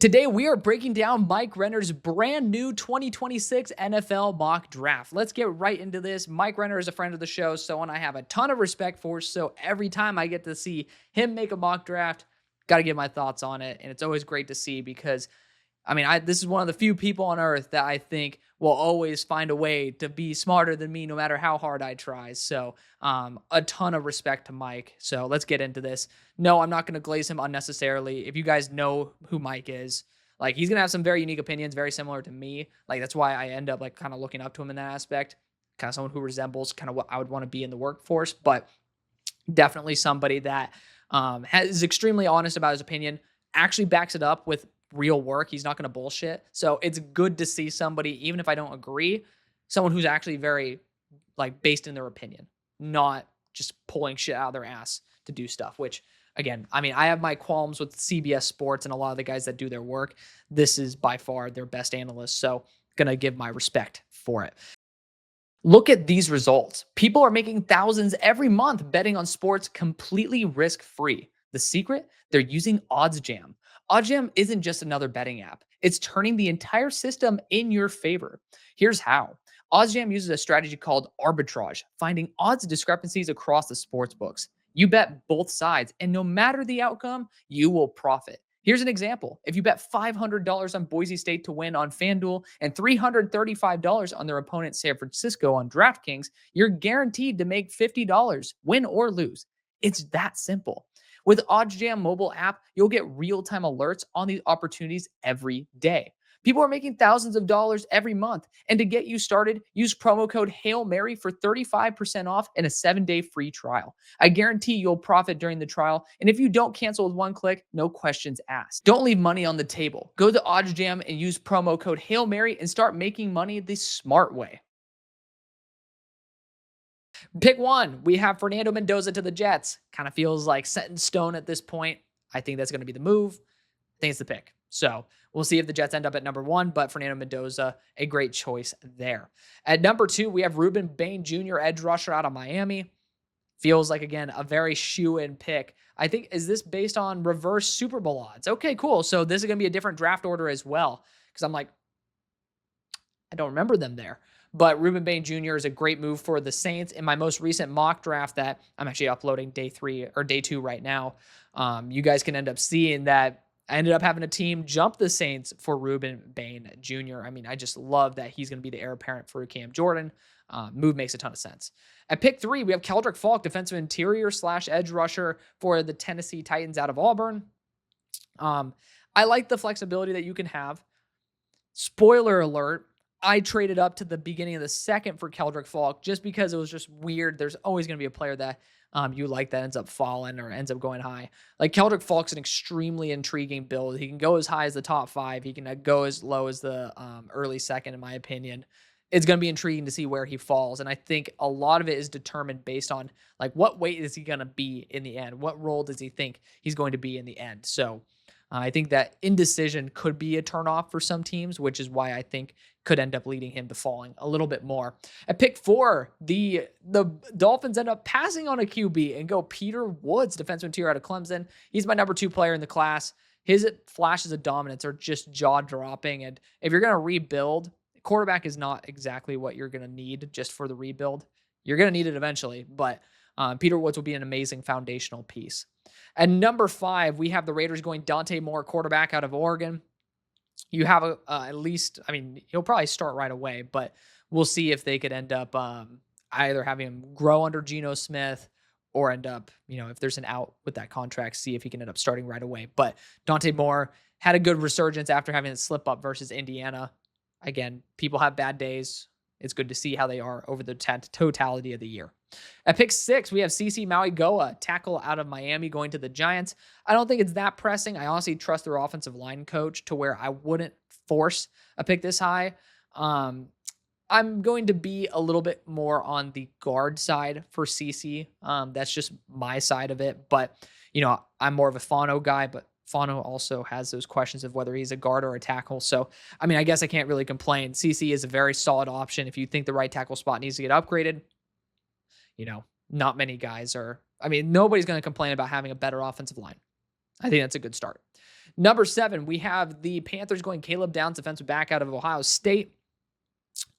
Today, we are breaking down Mike Renner's brand new 2026 NFL mock draft. Let's get right into this. Mike Renner is a friend of the show, someone I have a ton of respect for. So every time I get to see him make a mock draft, got to give my thoughts on it. And it's always great to see because this is one of the few people on earth that I think will always find a way to be smarter than me no matter how hard I try. So a ton of respect to Mike. So let's get into this. No, I'm not going to glaze him unnecessarily. If you guys know who Mike is, like, he's going to have some very unique opinions, very similar to me. Like, that's why I end up like kind of looking up to him in that aspect. Kind of someone who resembles kind of what I would want to be in the workforce, but definitely somebody that is extremely honest about his opinion, actually backs it up with real work. He's not going to bullshit. So it's good to see somebody, even if I don't agree, someone who's actually very like based in their opinion, not just pulling shit out of their ass to do stuff, which again, I have my qualms with CBS Sports and a lot of the guys that do their work. This is by far their best analyst. So going to give my respect for it. Look at these results. People are making thousands every month betting on sports completely risk-free. The secret? They're using OddsJam. OddsJam isn't just another betting app. It's turning the entire system in your favor. Here's how. OddsJam uses a strategy called arbitrage, finding odds discrepancies across the sports books. You bet both sides, and no matter the outcome, you will profit. Here's an example. If you bet $500 on Boise State to win on FanDuel and $335 on their opponent San Francisco on DraftKings, you're guaranteed to make $50, win or lose. It's that simple. With OddsJam mobile app, you'll get real-time alerts on these opportunities every day. People are making thousands of dollars every month. And to get you started, use promo code Hail Mary for 35% off and a 7-day free trial. I guarantee you'll profit during the trial. And if you don't cancel with one click, no questions asked. Don't leave money on the table. Go to OddsJam and use promo code Hail Mary and start making money the smart way. Pick one, we have Fernando Mendoza to the Jets. Kind of feels like set in stone at this point. I think that's going to be the move. I think it's the pick. So we'll see if the Jets end up at number one, but Fernando Mendoza, a great choice there. At number two, we have Ruben Bain Jr., edge rusher out of Miami. Feels like, again, a very shoe-in pick. I think, is this based on reverse Super Bowl odds? Okay, cool. So this is going to be a different draft order as well, because I'm like, I don't remember them there. But Ruben Bain Jr. is a great move for the Saints. In my most recent mock draft that I'm actually uploading day 2 right now, you guys can end up seeing that I ended up having a team jump the Saints for Ruben Bain Jr. I just love that he's going to be the heir apparent for Cam Jordan. Move makes a ton of sense. At pick 3, we have Keldrick Falk, defensive interior / edge rusher for the Tennessee Titans out of Auburn. I like the flexibility that you can have. Spoiler alert, I traded up to the beginning of the second for Keldrick Falk just because it was just weird. There's always going to be a player that you like that ends up falling or ends up going high. Like, Keldrick Falk's an extremely intriguing build. He can go as high as the top 5. He can go as low as the early second, in my opinion. It's going to be intriguing to see where he falls. And I think a lot of it is determined based on, like, what weight is he going to be in the end? What role does he think he's going to be in the end? So I think that indecision could be a turnoff for some teams, which is why I think could end up leading him to falling a little bit more. At pick 4, the Dolphins end up passing on a QB and go Peter Woods, defensive interior out of Clemson. He's my number 2 player in the class. His flashes of dominance are just jaw-dropping. And if you're going to rebuild, quarterback is not exactly what you're going to need just for the rebuild. You're going to need it eventually, but Peter Woods will be an amazing foundational piece. At number 5, we have the Raiders going Dante Moore, quarterback out of Oregon. You have at least, he'll probably start right away, but we'll see if they could end up either having him grow under Geno Smith or end up, if there's an out with that contract, see if he can end up starting right away. But Dante Moore had a good resurgence after having a slip up versus Indiana. Again, people have bad days. It's good to see how they are over the totality of the year. At pick 6, we have CC Maui-Goa, tackle out of Miami, going to the Giants. I don't think it's that pressing. I honestly trust their offensive line coach to where I wouldn't force a pick this high. I'm going to be a little bit more on the guard side for CC. That's just my side of it. But, I'm more of a Fano guy, but Fano also has those questions of whether he's a guard or a tackle. So, I guess I can't really complain. CC is a very solid option. If you think the right tackle spot needs to get upgraded, not many guys are, nobody's going to complain about having a better offensive line. I think that's a good start. Number 7, we have the Panthers going Caleb Downs, defensive back out of Ohio State.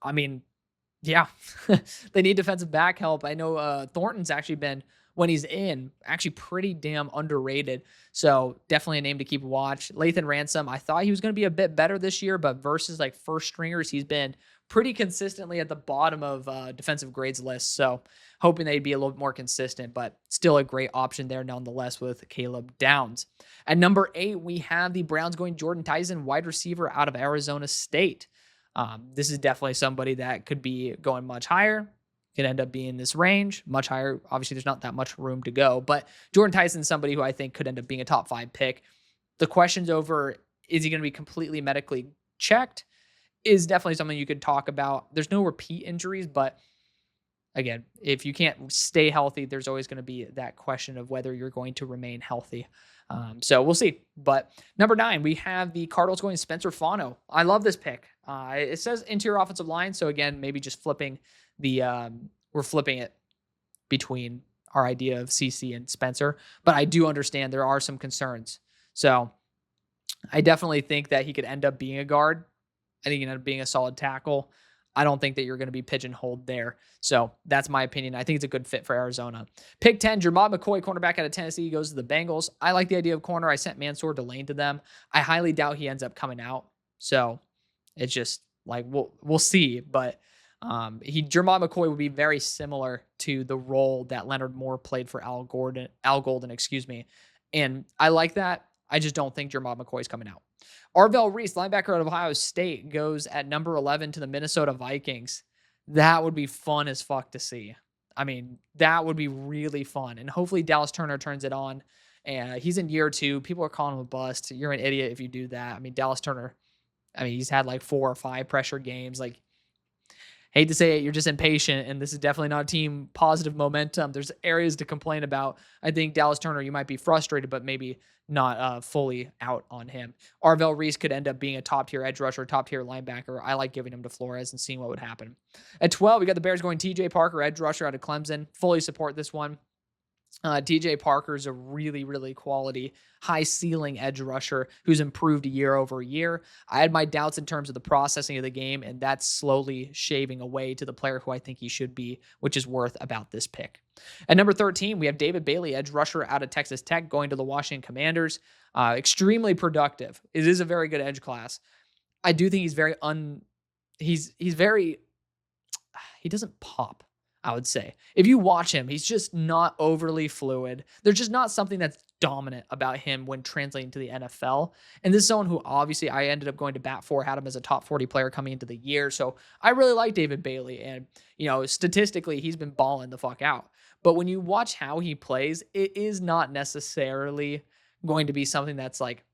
I mean, yeah, they need defensive back help. I know Thornton's actually been, when he's in, actually pretty damn underrated. So definitely a name to keep watch. Lathan Ransom, I thought he was going to be a bit better this year, but versus like first stringers, he's been pretty consistently at the bottom of defensive grades list. So hoping they'd be a little bit more consistent, but still a great option there nonetheless with Caleb Downs. At number 8, we have the Browns going Jordan Tyson, wide receiver out of Arizona State. This is definitely somebody that could be going much higher. Could end up being this range, much higher. Obviously, there's not that much room to go, but Jordan Tyson's somebody who I think could end up being a top 5 pick. The questions over, is he going to be completely medically checked, is definitely something you could talk about. There's no repeat injuries, but again, if you can't stay healthy, there's always going to be that question of whether you're going to remain healthy. So we'll see. But number 9, we have the Cardinals going Spencer Fano. I love this pick. It says interior offensive line. So again, maybe just flipping we're flipping it between our idea of CC and Spencer, but I do understand there are some concerns. So I definitely think that he could end up being a guard. I think he could end up being a solid tackle. I don't think that you're going to be pigeonholed there. So that's my opinion. I think it's a good fit for Arizona. Pick 10, Jermod McCoy, cornerback out of Tennessee, goes to the Bengals. I like the idea of corner. I sent Mansour Delane to them. I highly doubt he ends up coming out. So it's just like, we'll see. But Jermod McCoy would be very similar to the role that Leonard Moore played for Al Golden, and I like that. I just don't think Jermod McCoy is coming out. Arvell Reese, linebacker out of Ohio State, goes at number 11 to the Minnesota Vikings. That would be fun as fuck to see. I mean, that would be really fun, and hopefully Dallas Turner turns it on. And he's in year 2. People are calling him a bust. You're an idiot if you do that. I mean, Dallas Turner, he's had like 4 or 5 pressure games. Like, hate to say it, you're just impatient, and this is definitely not team positive momentum. There's areas to complain about. I think Dallas Turner, you might be frustrated, but maybe not fully out on him. Arvell Reese could end up being a top-tier edge rusher, top-tier linebacker. I like giving him to Flores and seeing what would happen. At 12, we got the Bears going TJ Parker, edge rusher out of Clemson. Fully support this one. TJ Parker is a really, really quality, high ceiling edge rusher who's improved year over year. I had my doubts in terms of the processing of the game, and that's slowly shaving away to the player who I think he should be, which is worth about this pick. At number 13, we have David Bailey, edge rusher out of Texas Tech, going to the Washington Commanders. Extremely productive. It is a very good edge class. I do think he's very he doesn't pop, I would say. If you watch him, he's just not overly fluid. There's just not something that's dominant about him when translating to the NFL. And this is someone who obviously I ended up going to bat for, had him as a top 40 player coming into the year. So I really like David Bailey. And, statistically, he's been balling the fuck out. But when you watch how he plays, it is not necessarily going to be something that's like,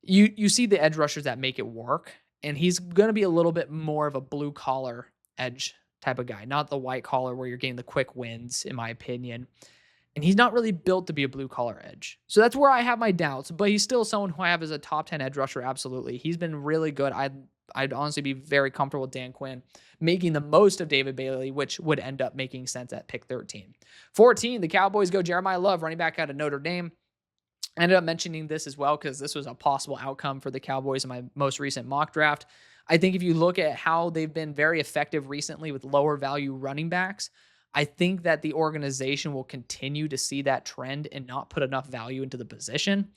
you see the edge rushers that make it work. And he's going to be a little bit more of a blue collar edge type of guy, not the white collar where you're getting the quick wins, in my opinion. And he's not really built to be a blue collar edge. So that's where I have my doubts, but he's still someone who I have as a top 10 edge rusher. Absolutely. He's been really good. I'd honestly be very comfortable with Dan Quinn making the most of David Bailey, which would end up making sense at pick 13. 14, the Cowboys go Jeremiah Love, running back out of Notre Dame. I ended up mentioning this as well because this was a possible outcome for the Cowboys in my most recent mock draft. I think if you look at how they've been very effective recently with lower value running backs, I think that the organization will continue to see that trend and not put enough value into the position.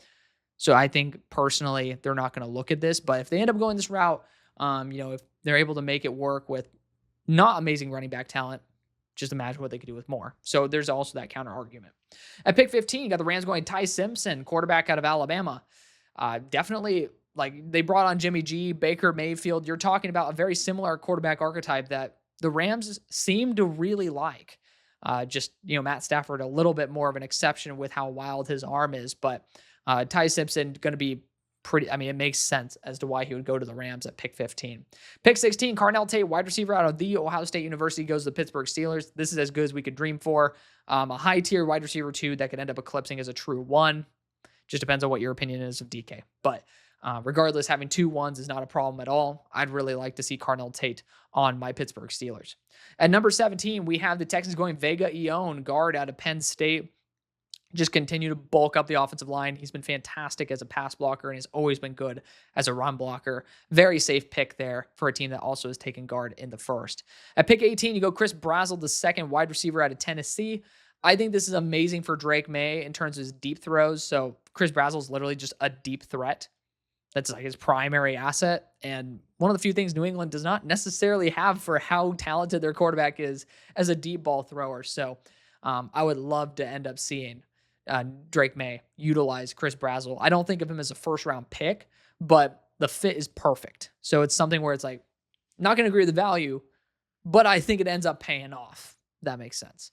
So I think personally, they're not going to look at this, but if they end up going this route, if they're able to make it work with not amazing running back talent, just imagine what they could do with more. So there's also that counter argument. At pick 15, you got the Rams going Ty Simpson, quarterback out of Alabama. Definitely, like, they brought on Jimmy G, Baker Mayfield. You're talking about a very similar quarterback archetype that the Rams seem to really like. Matt Stafford, a little bit more of an exception with how wild his arm is, but Ty Simpson going to be it makes sense as to why he would go to the Rams at pick 15. Pick 16, Carnell Tate, wide receiver out of The Ohio State University, goes to the Pittsburgh Steelers. This is as good as we could dream for. A high-tier wide receiver 2 that could end up eclipsing as a true 1. Just depends on what your opinion is of DK. But regardless, having 2 1s is not a problem at all. I'd really like to see Carnell Tate on my Pittsburgh Steelers. At number 17, we have the Texans going Vega Ione, guard out of Penn State. just continue to bulk up the offensive line. He's been fantastic as a pass blocker and has always been good as a run blocker. Very safe pick there for a team that also has taken guard in the first. At pick 18, you go Chris Brazzell, the second wide receiver out of Tennessee. I think this is amazing for Drake May in terms of his deep throws. So Chris Brazzell is literally just a deep threat. That's like his primary asset. And one of the few things New England does not necessarily have for how talented their quarterback is as a deep ball thrower. So I would love to end up seeing Drake May utilize Chris Brazzell. I don't think of him as a first round pick, but the fit is perfect. So it's something where it's like, not going to agree with the value, but I think it ends up paying off. That makes sense.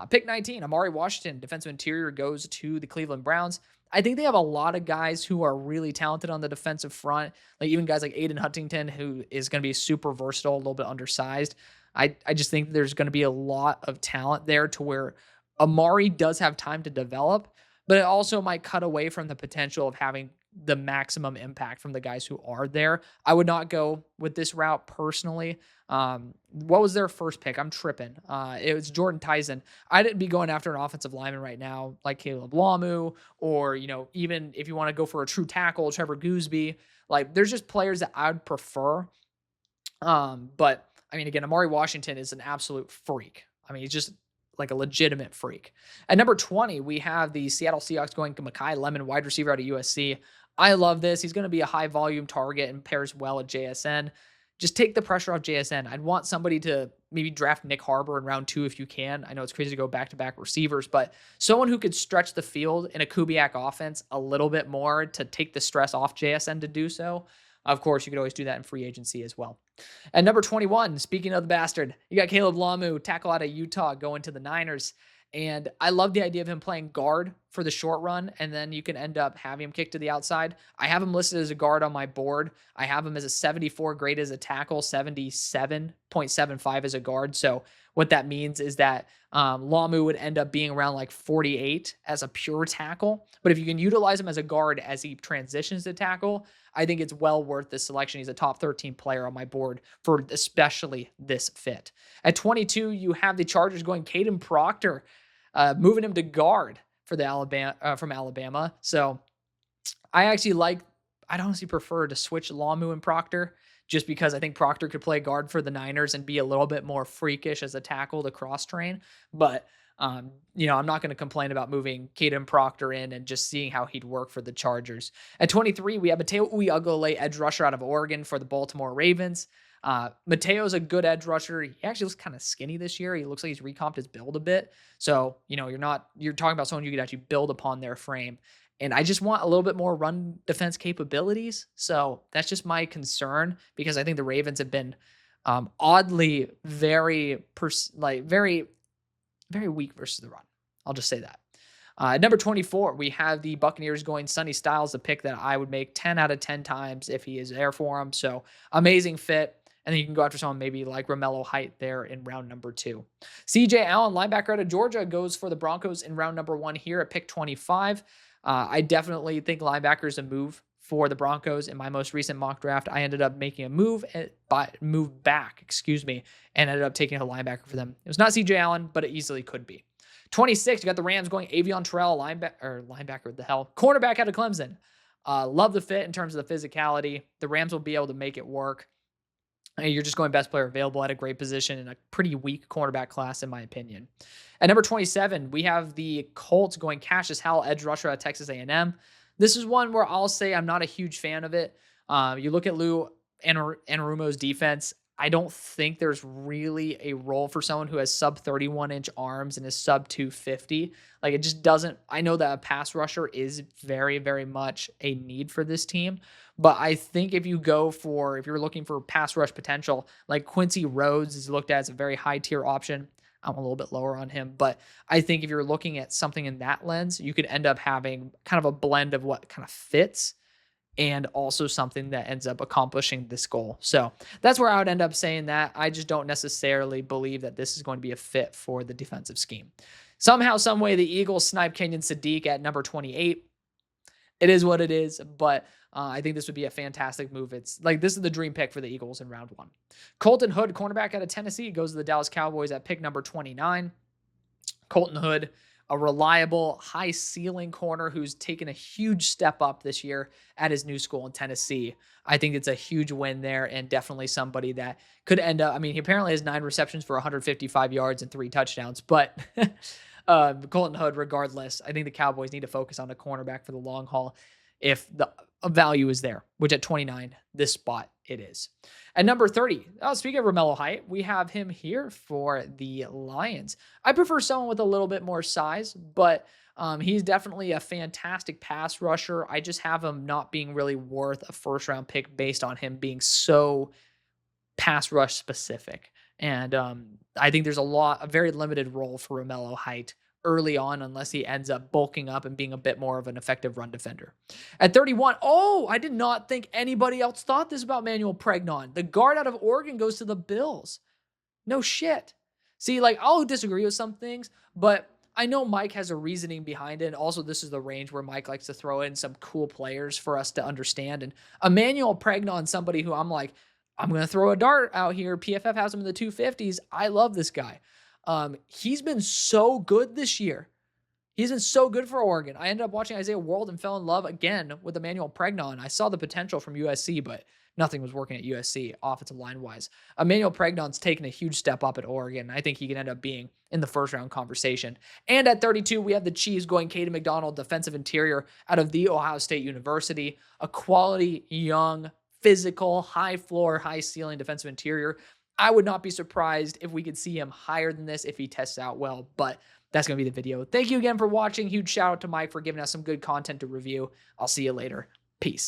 Pick 19, Amari Washington, defensive interior, goes to the Cleveland Browns. I think they have a lot of guys who are really talented on the defensive front, like even guys like Aiden Huntington, who is going to be super versatile, a little bit undersized. I just think there's going to be a lot of talent there to where Amari does have time to develop, but it also might cut away from the potential of having the maximum impact from the guys who are there. I would not go with this route personally. What was their first pick? I'm tripping. It was Jordan Tyson. I didn't be going after an offensive lineman right now, like Caleb Lamu, or, even if you want to go for a true tackle, Trevor Gooseby. Like, there's just players that I'd prefer. But I mean, again, Amari Washington is an absolute freak. I mean, he's just like a legitimate freak. At number 20, we have the Seattle Seahawks going to Mekhi Lemon, wide receiver out of USC. I love this. He's going to be a high volume target and pairs well at JSN. Just take the pressure off JSN. I'd want somebody to maybe draft Nick Harbor in round 2 if you can. I know it's crazy to go back-to-back receivers, but someone who could stretch the field in a Kubiak offense a little bit more to take the stress off JSN to do so. Of course, you could always do that in free agency as well. At number 21, speaking of the bastard, you got Caleb Lamu, tackle out of Utah, going to the Niners. And I love the idea of him playing guard for the short run, and then you can end up having him kick to the outside. I have him listed as a guard on my board. I have him as a 74 grade as a tackle, 77.75 as a guard. So what that means is that Lamu would end up being around like 48 as a pure tackle. But if you can utilize him as a guard as he transitions to tackle, I think it's well worth the selection. He's a top 13 player on my board for especially this fit. At 22, you have the Chargers going Caden Proctor, moving him to guard for the from Alabama. So I'd honestly prefer to switch Lamu and Proctor, just because I think Proctor could play guard for the Niners and be a little bit more freakish as a tackle to cross train. But I'm not going to complain about moving Caden Proctor in and just seeing how he'd work for the Chargers. At 23, we have Mateo Uiagalelei, edge rusher out of Oregon for the Baltimore Ravens. Mateo's a good edge rusher. He actually looks kind of skinny this year. He looks like he's recomped his build a bit. So, you're talking about someone you could actually build upon their frame. And I just want a little bit more run defense capabilities. So that's just my concern, because I think the Ravens have been oddly very weak versus the run. I'll just say that. Number 24, we have the Buccaneers going Sonny Styles, the pick that I would make 10 out of 10 times if he is there for him. So amazing fit. And then you can go after someone maybe like Romello Height there in round number 2. CJ Allen, linebacker out of Georgia, goes for the Broncos in round number 1 here at pick 25. I definitely think linebacker is a move for the Broncos. In my most recent mock draft, I ended up making a move back, and ended up taking a linebacker for them. It was not CJ Allen, but it easily could be. 26, you got the Rams going Avion Terrell, cornerback out of Clemson. Love the fit in terms of the physicality. The Rams will be able to make it work. You're just going best player available at a great position in a pretty weak cornerback class, in my opinion. At number 27, we have the Colts going Cassius Howell, edge rusher at Texas A&M. This is one where I'll say I'm not a huge fan of it. You look at Lou Anarumo's defense. I don't think there's really a role for someone who has sub 31-inch arms and is sub 250. Like, it just doesn't. I know that a pass rusher is very, very much a need for this team. But I think if you're looking for pass rush potential, like Quincy Rhodes is looked at as a very high tier option. I'm a little bit lower on him, but I think if you're looking at something in that lens, you could end up having kind of a blend of what kind of fits and also something that ends up accomplishing this goal. So that's where I would end up saying that. I just don't necessarily believe that this is going to be a fit for the defensive scheme. Somehow, some way, the Eagles snipe Kenyon Sadiq at number 28. It is what it is, but I think this would be a fantastic move. It's like, this is the dream pick for the Eagles in round 1. Colton Hood, cornerback out of Tennessee, goes to the Dallas Cowboys at pick number 29. Colton Hood, a reliable, high ceiling corner who's taken a huge step up this year at his new school in Tennessee. I think it's a huge win there and definitely somebody that could end up. I mean, he apparently has 9 receptions for 155 yards and 3 touchdowns, but Colton Hood, regardless, I think the Cowboys need to focus on a cornerback for the long haul if the value is there, which at 29, this spot it is. At number 30, speaking of Romello Height, we have him here for the Lions. I prefer someone with a little bit more size, but he's definitely a fantastic pass rusher. I just have him not being really worth a first-round pick based on him being so pass rush specific. And I think there's a very limited role for Romello Height early on unless he ends up bulking up and being a bit more of an effective run defender. At 31, I did not think anybody else thought this about Manuel Pregnon. The guard out of Oregon goes to the Bills. No shit. See, like, I'll disagree with some things, but I know Mike has a reasoning behind it. And also, this is the range where Mike likes to throw in some cool players for us to understand. And Emmanuel Pregnon, somebody who I'm like, I'm going to throw a dart out here. PFF has him in the 250s. I love this guy. He's been so good this year. He's been so good for Oregon. I ended up watching Isaiah World and fell in love again with Emmanuel Pregnon. I saw the potential from USC, but nothing was working at USC offensive line-wise. Emmanuel Pregnon's taken a huge step up at Oregon. I think he can end up being in the first-round conversation. And at 32, we have the Chiefs going Caden McDonald, defensive interior out of The Ohio State University. A quality, young, physical, high floor, high ceiling defensive interior. I would not be surprised if we could see him higher than this if he tests out well, but that's going to be the video. Thank you again for watching. Huge shout out to Mike for giving us some good content to review. I'll see you later. Peace.